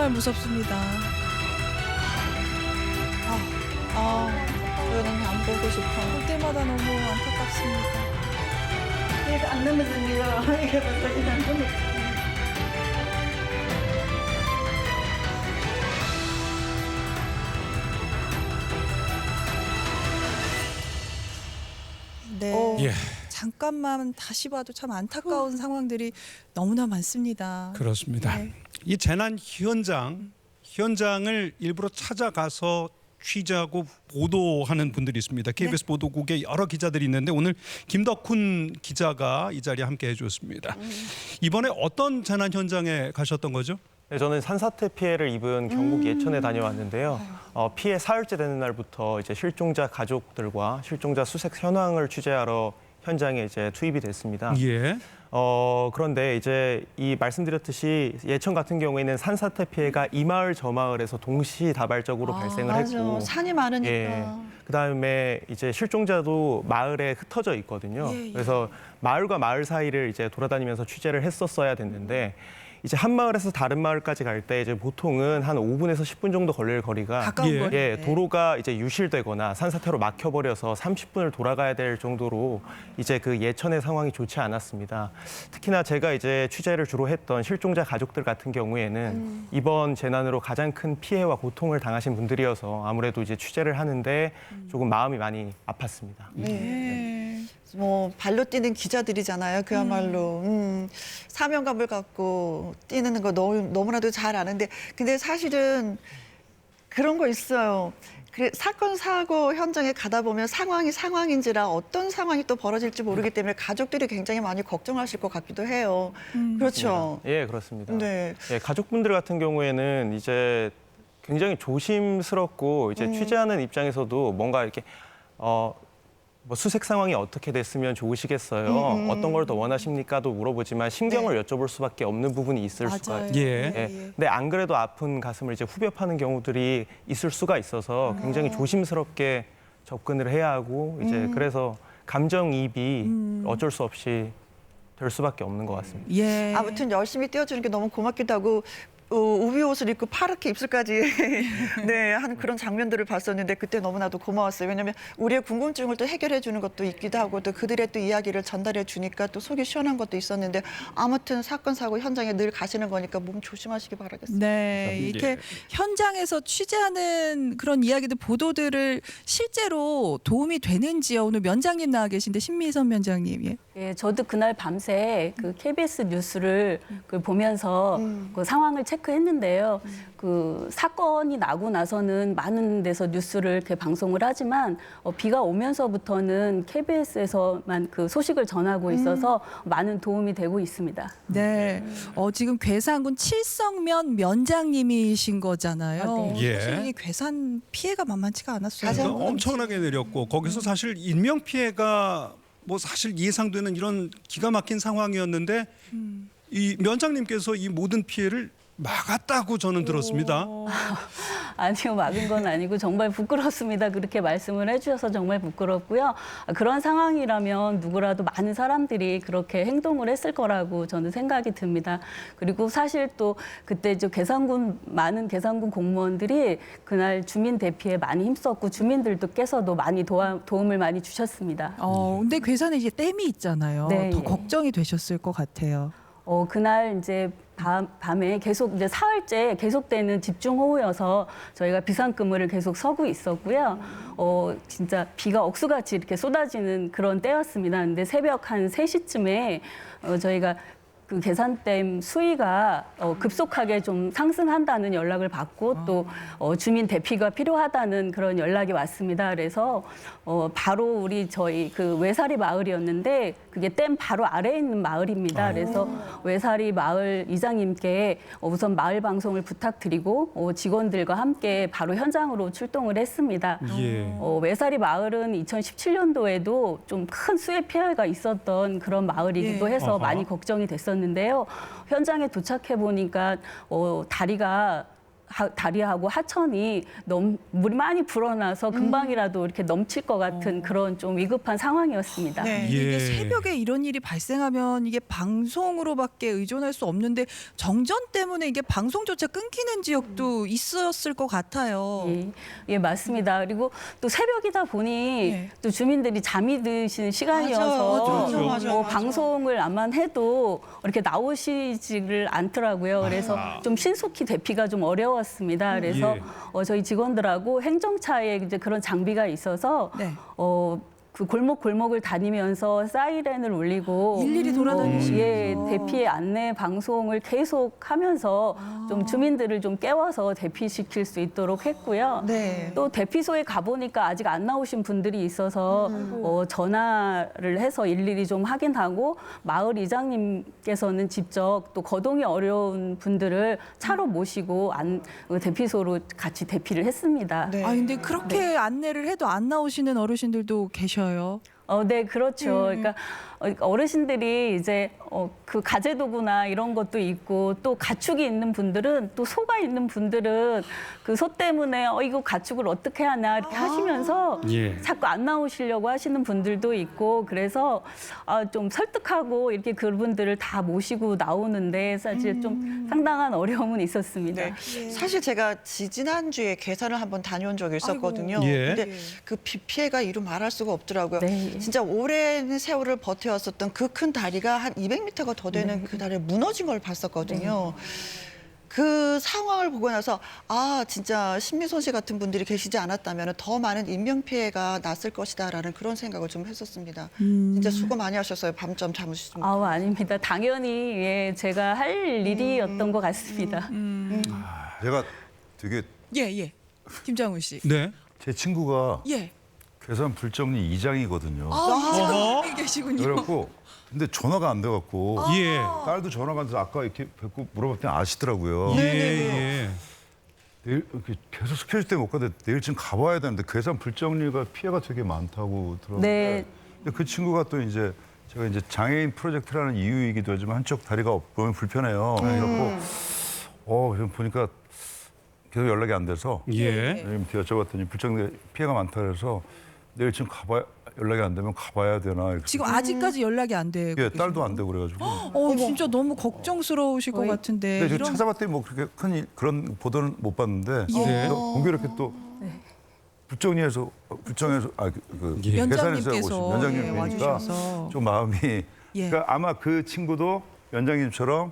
정말 무섭습니다. 저는 안 보고 싶어. 볼 때마다 너무 안타깝습니다. 이거 안 넘어지는 이거 이게 벌써 안 넘어져. 네. 예, 잠깐만 다시 봐도 참 안타까운 상황들이 너무나 많습니다. 그렇습니다. 네. 이 재난 현장을 일부러 찾아가서 취재하고 보도하는 분들이 있습니다. KBS 보도국에 여러 기자들이 있는데 오늘 김덕훈 기자가 이 자리에 함께 해주었습니다. 이번에 어떤 재난 현장에 가셨던 거죠? 네, 저는 산사태 피해를 입은 경북 예천에 다녀왔는데요. 피해 사흘째 되는 날부터 이제 실종자 가족들과 실종자 수색 현황을 취재하러 현장에 이제 투입이 됐습니다. 예. 그런데 이제 이 말씀드렸듯이 예천 같은 경우에는 산사태 피해가 이 마을 저 마을에서 동시다발적으로 발생을 맞아. 했고, 산이 많으니까. 예. 그다음에 이제 실종자도 마을에 흩어져 있거든요. 예, 예. 그래서 마을과 마을 사이를 이제 돌아다니면서 취재를 했었어야 됐는데 이제 한 마을에서 다른 마을까지 갈 때 이제 보통은 한 5분에서 10분 정도 걸릴 거리가 가까운 예. 거리. 예, 도로가 이제 유실되거나 산사태로 막혀버려서 30분을 돌아가야 될 정도로 이제 그 예천의 상황이 좋지 않았습니다. 특히나 제가 이제 취재를 주로 했던 실종자 가족들 같은 경우에는 이번 재난으로 가장 큰 피해와 고통을 당하신 분들이어서 아무래도 이제 취재를 하는데 조금 마음이 많이 아팠습니다. 네. 뭐 발로 뛰는 기자들이잖아요. 그야말로 사명감을 갖고 뛰는 거 너무나도 잘 아는데, 근데 사실은 그런 거 있어요. 그래, 사건 사고 현장에 가다 보면 상황이 상황인지라 어떤 상황이 또 벌어질지 모르기 때문에 가족들이 굉장히 많이 걱정하실 것 같기도 해요. 그렇죠. 예, 그렇습니다. 네. 예, 가족분들 같은 경우에는 이제 굉장히 조심스럽고 이제 취재하는 입장에서도 뭔가 이렇게 뭐 수색 상황이 어떻게 됐으면 좋으시겠어요? 어떤 걸 더 원하십니까?도 물어보지만 신경을 여쭤볼 수밖에 없는 부분이 있을 수가 맞아요. 있어요. 예. 예. 근데 안 그래도 아픈 가슴을 이제 후벼 파는 경우들이 있을 수가 있어서 굉장히 조심스럽게 접근을 해야 하고 이제 그래서 감정이입이 어쩔 수 없이 될 수밖에 없는 것 같습니다. 예. 아무튼 열심히 띄워주는 게 너무 고맙기도 하고, 우비 옷을 입고 파랗게 입술까지 네, 하는 그런 장면들을 봤었는데 그때 너무나도 고마웠어요. 왜냐하면 우리의 궁금증을 또 해결해 주는 것도 있기도 하고 또 그들의 또 이야기를 전달해 주니까 또 속이 시원한 것도 있었는데, 아무튼 사건 사고 현장에 늘 가시는 거니까 몸 조심하시기 바라겠습니다. 네, 이렇게 현장에서 취재하는 그런 이야기들, 보도들을 실제로 도움이 되는지요? 오늘 면장님 나와 계신데 신미선 면장님. 예. 예, 저도 그날 밤새 그 KBS 뉴스를 보면서 그 상황을 체크했는데요. 그 사건이 나고 나서는 많은 데서 뉴스를 이렇게 방송을 하지만 비가 오면서부터는 KBS에서만 그 소식을 전하고 있어서 많은 도움이 되고 있습니다. 네, 지금 괴산군 칠성면 면장님이신 거잖아요. 아, 네. 예. 사실 이 괴산 피해가 만만치가 않았어요. 가장 그러니까 엄청나게 내렸고 거기서 사실 인명 피해가 뭐 사실 예상되는 이런 기가 막힌 상황이었는데 이 면장님께서 이 모든 피해를 막았다고 저는 들었습니다. 아니요, 막은 건 아니고 정말 부끄럽습니다. 그렇게 말씀을 해주셔서 정말 부끄럽고요. 그런 상황이라면 누구라도 많은 사람들이 그렇게 행동을 했을 거라고 저는 생각이 듭니다. 그리고 사실 또 그때 많은 계산군 공무원들이 그날 주민 대피에 많이 힘썼고 주민들께서도 많이 도움을 많이 주셨습니다. 근데 괴산에 이제 댐이 있잖아요. 네, 더 예. 걱정이 되셨을 것 같아요. 그날 이제 밤에 계속 이제 사흘째 계속되는 집중호우여서 저희가 비상근무를 계속 서고 있었고요. 진짜 비가 억수같이 이렇게 쏟아지는 그런 때였습니다. 근데 새벽 한 3시쯤에 저희가 그 계산댐 수위가 급속하게 좀 상승한다는 연락을 받고 또 주민 대피가 필요하다는 그런 연락이 왔습니다. 그래서 바로 저희 그 외사리 마을이었는데 그게 댐 바로 아래에 있는 마을입니다. 그래서 외사리 마을 이장님께 우선 마을 방송을 부탁드리고 직원들과 함께 바로 현장으로 출동을 했습니다. 예. 외사리 마을은 2017년도에도 좀 큰 수해 피해가 있었던 그런 마을이기도 예. 해서 어허. 많이 걱정이 됐었는데요. 현장에 도착해 보니까 다리가 다리하고 하천이 물이 많이 불어나서 금방이라도 이렇게 넘칠 것 같은 그런 좀 위급한 상황이었습니다. 네. 예. 이게 새벽에 이런 일이 발생하면 이게 방송으로밖에 의존할 수 없는데 정전 때문에 이게 방송조차 끊기는 지역도 있었을 것 같아요. 예, 예, 맞습니다. 그리고 또 새벽이다 보니 네. 또 주민들이 잠이 드시는 시간이어서 맞아요. 방송을 암만 해도 이렇게 나오시지를 않더라고요. 그래서 좀 신속히 대피가 좀 어려웠습니다. 그래서 예. 저희 직원들하고 행정차에 이제 그런 장비가 있어서 네. 그 골목을 다니면서 사이렌을 울리고 일일이 돌아다니시면서. 예, 대피의 안내 방송을 계속 하면서 좀 주민들을 좀 깨워서 대피시킬 수 있도록 했고요. 네. 또 대피소에 가보니까 아직 안 나오신 분들이 있어서 전화를 해서 일일이 좀 확인하고 마을 이장님께서는 직접 또 거동이 어려운 분들을 차로 모시고 대피소로 같이 대피를 했습니다. 네. 아 근데 그렇게 안내를 해도 안 나오시는 어르신들도 계셔요. 네, 그렇죠. 그러니까 어르신들이 이제 그 가재도구나 이런 것도 있고 또 가축이 있는 분들은 또 소가 있는 분들은 그 소 때문에 이거 가축을 어떻게 하나 이렇게 하시면서 예. 자꾸 안 나오시려고 하시는 분들도 있고 그래서 좀 설득하고 이렇게 그분들을 다 모시고 나오는데 사실 좀 상당한 어려움은 있었습니다. 네. 사실 제가 지난주에 계산을 한번 다녀온 적이 있었거든요. 아이고. 예. 근데 그 비 피해가 이루 말할 수가 없더라고요. 네. 진짜 오랜 세월을 버텨왔었던 그 큰 다리가 한 200m가 더 되는 그 다리가 무너진 걸 봤었거든요. 그 상황을 보고 나서 진짜 신미선 씨 같은 분들이 계시지 않았다면 더 많은 인명 피해가 났을 것이다라는 그런 생각을 좀 했었습니다. 진짜 수고 많이 하셨어요. 밤잠 잠으시지. 아닙니다. 당연히 예, 제가 할 일이었던 것 같습니다. 제가 되게 예. 김장훈 씨. 네. 제 친구가 예. 괴산 불정리 이장이거든요. 어허. 여기 계시군요. 그래갖고 근데 전화가 안 돼갖고 예. 딸도 전화가 안 돼서 아까 이렇게 뵙고 물어봤더니 아시더라고요. 예. 내일 이렇게 계속 스케줄 때문에 못 가는데 내일쯤 가봐야 되는데 괴산 불정리가 피해가 되게 많다고 들었는데 네. 근데 그 친구가 또 이제 제가 이제 장애인 프로젝트라는 이유이기도 하지만 한쪽 다리가 너무 불편해요. 그래갖고 좀 보니까 계속 연락이 안 돼서 예. 내일부터 여쭤봤더니 불정리 피해가 많다 그래서 내일쯤 연락이 안 되면 가봐야 되나 이렇게. 지금 아직까지 연락이 안 되고. 예, 딸도 안 되고 그래가지고. 진짜 너무 걱정스러우실 것 같은데. 근데 이런 찾아봤더니 뭐 그렇게 그런 보도는 못 봤는데 예. 공교롭게 또 불정리에서 예. 계산에서 면장님께서 오신 면장님 예, 뵈니까 와주셔서. 좀 마음이 예. 그러니까 아마 그 친구도 면장님처럼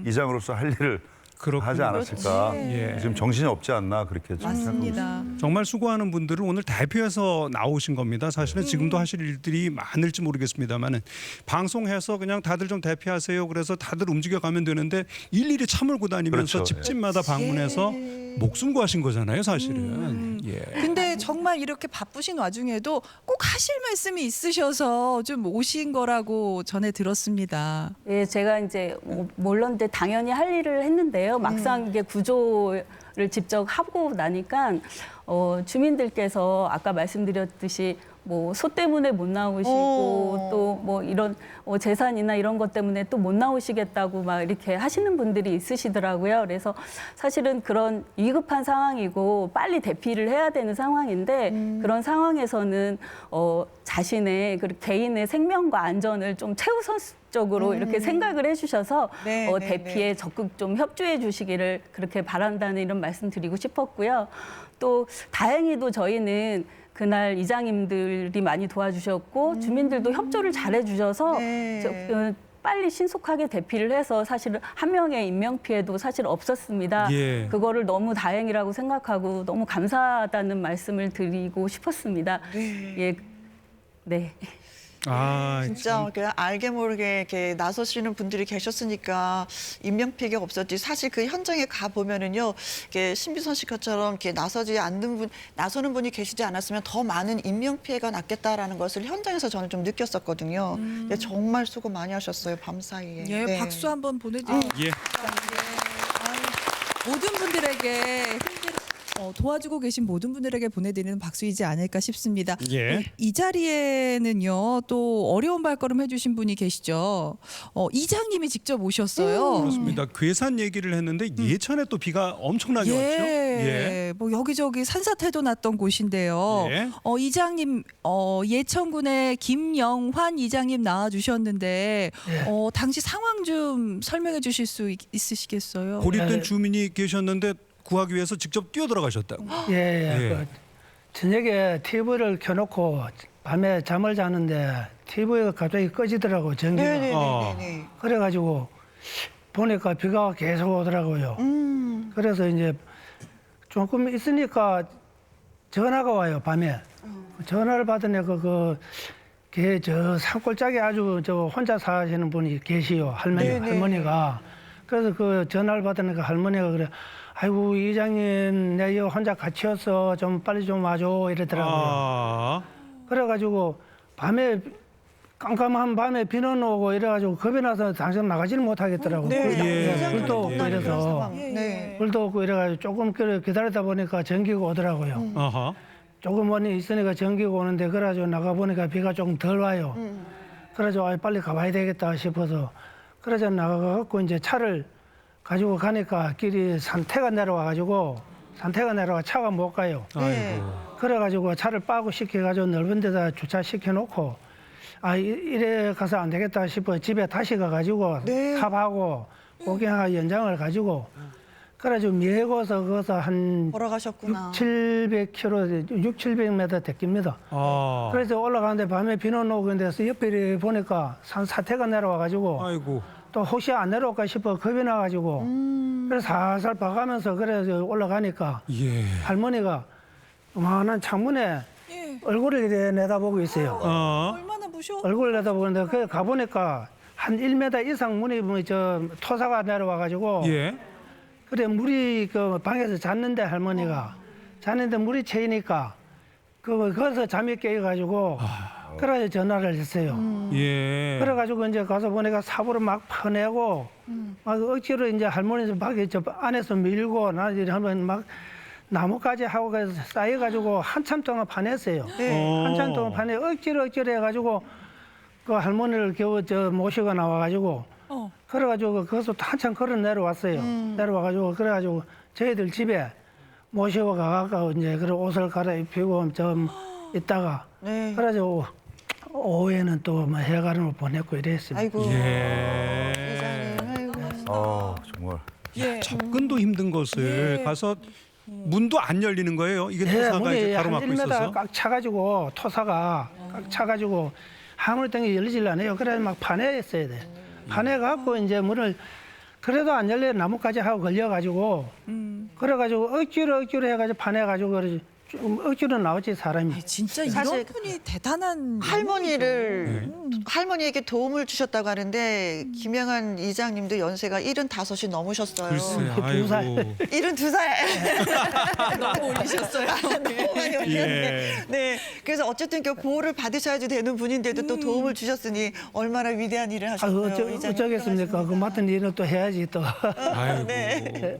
이장으로서 할 일을 그렇군요. 하지 않았을까. 예. 지금 정신이 없지 않나 그렇게 좀 생각하고 있습니다. 맞습니다. 정말 수고하는 분들을 오늘 대표해서 나오신 겁니다. 사실은 지금도 하실 일들이 많을지 모르겠습니다만은 방송해서 그냥 다들 좀 대피하세요. 그래서 다들 움직여가면 되는데 일일이 차 몰고 다니면서 그렇죠. 집집마다 방문해서 목숨 구하신 거잖아요, 사실은. 예. 근데 정말 이렇게 바쁘신 와중에도 꼭 하실 말씀이 있으셔서 좀 오신 거라고 전해 들었습니다. 예, 제가 이제 물론 이제 당연히 할 일을 했는데요. 막상 이게 구조를 직접 하고 나니까 주민들께서 아까 말씀드렸듯이 뭐 소 때문에 못 나오시고 또 뭐 이런 재산이나 이런 것 때문에 또 못 나오시겠다고 막 이렇게 하시는 분들이 있으시더라고요. 그래서 사실은 그런 위급한 상황이고 빨리 대피를 해야 되는 상황인데 그런 상황에서는 자신의 그 개인의 생명과 안전을 좀 최우선적으로 이렇게 생각을 해주셔서 네, 네, 대피에 적극 좀 협조해 주시기를 그렇게 바란다는 이런 말씀 드리고 싶었고요. 또 다행히도 저희는 그날 이장님들이 많이 도와주셨고 주민들도 협조를 잘해 주셔서 네. 빨리 신속하게 대피를 해서 사실은 한 명의 인명 피해도 사실 없었습니다. 예. 그거를 너무 다행이라고 생각하고 너무 감사하다는 말씀을 드리고 싶었습니다. 예. 네. 진짜 그냥 알게 모르게 이렇게 나서시는 분들이 계셨으니까 인명 피해가 없었지. 사실 그 현장에 가 보면은요, 이렇게 신비선 씨 것처럼 이렇게 나서는 분이 계시지 않았으면 더 많은 인명 피해가 났겠다라는 것을 현장에서 저는 좀 느꼈었거든요. 근데 정말 수고 많이 하셨어요, 밤 사이에. 예, 네. 박수 한번 보내드립니다. 예. 모든 분들에게 도와주고 계신 모든 분들에게 보내드리는 박수이지 않을까 싶습니다. 예. 이 자리에는요 또 어려운 발걸음 해주신 분이 계시죠. 이장님이 직접 오셨어요. 그렇습니다. 괴산 얘기를 했는데 예천에 또 비가 엄청나게 왔죠. 예, 뭐 여기저기 산사태도 났던 곳인데요. 예. 이장님, 예천군의 김영환 이장님 나와주셨는데 당시 상황 좀 설명해 주실 수 있으시겠어요? 고립된 네. 주민이 계셨는데 구하기 위해서 직접 뛰어 들어가셨다고. 예, 예. 그 저녁에 TV를 켜놓고 밤에 잠을 자는데 TV가 갑자기 꺼지더라고 전기가. 네네네네. 그래가지고 보니까 비가 계속 오더라고요. 그래서 이제 조금 있으니까 전화가 와요 밤에. 전화를 받으니까 저 산골짜기 아주 저 혼자 사시는 분이 계시요 할머니가. 그래서 그 전화를 받으니까 할머니가 그래. 아이고 이장님 내가 이거 혼자 갇혔어 좀 빨리 좀 와줘 이러더라고요. 그래가지고 밤에 깜깜한 밤에 비는 오고 이래가지고 겁이 나서 당장 나가지를 못하겠더라고요. 예. 불도 없고 그런 이래서 상황. 네. 불도 없고 이래가지고 조금 기다리다 보니까 전기가 오더라고요. 아하. 조금 멀리 있으니까 전기가 오는데 그래가지고 나가 보니까 비가 조금 덜 와요. 그래가지고 빨리 가봐야 되겠다 싶어서 그래서 나가갖고 이제 차를 가지고 가니까 길이 산태가 내려와 차가 못 가요. 네. 그래가지고 차를 빠고 시켜가지고 넓은 데다 주차시켜놓고 이래 가서 안 되겠다 싶어 집에 다시 가가지고 네. 탑하고 고경하 연장을 가지고 그래가지고 미해고서 거기서 한 걸어가셨구나. 700m 됐깁니다. 그래서 올라가는데 밤에 비는 오고 그런데서 옆에 보니까 산사태가 내려와가지고 아이고. 또 혹시 안 내려올까 싶어 겁이 나가지고 그래서 살살 봐가면서 그래서 올라가니까 예. 할머니가 요만한 창문에 예. 얼굴을 이렇게 내다보고 있어요. 얼마나 무셔? 얼굴을 내다보는데 그 가보니까 한 1m 이상 문이 토사가 내려와가지고 예. 그래 물이 그 방에서 잤는데 할머니가 잤는데 물이 채이니까 거기서 잠이 깨가지고 그래서 전화를 했어요. 예. 그래가지고 이제 가서 보니까 사부를 막 퍼내고 막 억지로 이제 할머니 밖에 저 안에서 밀고 나 이제 한번 막 나무까지 하고 그래서 쌓여가지고 한참 동안 파냈어요. 한참 동안 파내 억지로 해가지고 그 할머니를 겨우 모시고 나와가지고 그래가지고 거기서 한참 걸어 내려왔어요. 내려와가지고 그래가지고 저희들 집에 모시고 가가지고 이제 그래 옷을 갈아입히고 좀 있다가 네. 그래가지고 오후에는 또 뭐 해가름을 보냈고 이랬습니다. 아이고. 예. 이장님, 아이고. 정말. 예. 접근도 힘든 것을 가서 문도 안 열리는 거예요. 이게 토사가 문이 이제 한 가로막고 1m 있어서. 꽉 차가지고 토사가 꽉 차가지고 아무리 땡이 열리질 않아요. 그래서 막 파내했어야 돼. 파내갖고 이제 문을 그래도 안 열려 나무까지 하고 걸려가지고 그래가지고 억지로 해가지고 파내가지고 그러지 좀 억지로 나오지 사람이. 진짜 사실 이런 분이 대단한 할머니에게 도움을 주셨다고 하는데 김영환 이장님도 연세가 75이 넘으셨어요. 글쎄, 두 살. 아이고. 72살. 너무 올리셨어요. 너무 많이 올렸네. 예. 네. 그래서 어쨌든 그 보호를 받으셔야지 되는 분인데도 또 도움을 주셨으니 얼마나 위대한 일을 하셨어요. 어쩌겠습니까? 그 맡은 일은 또 해야지 또. 아이고. 네.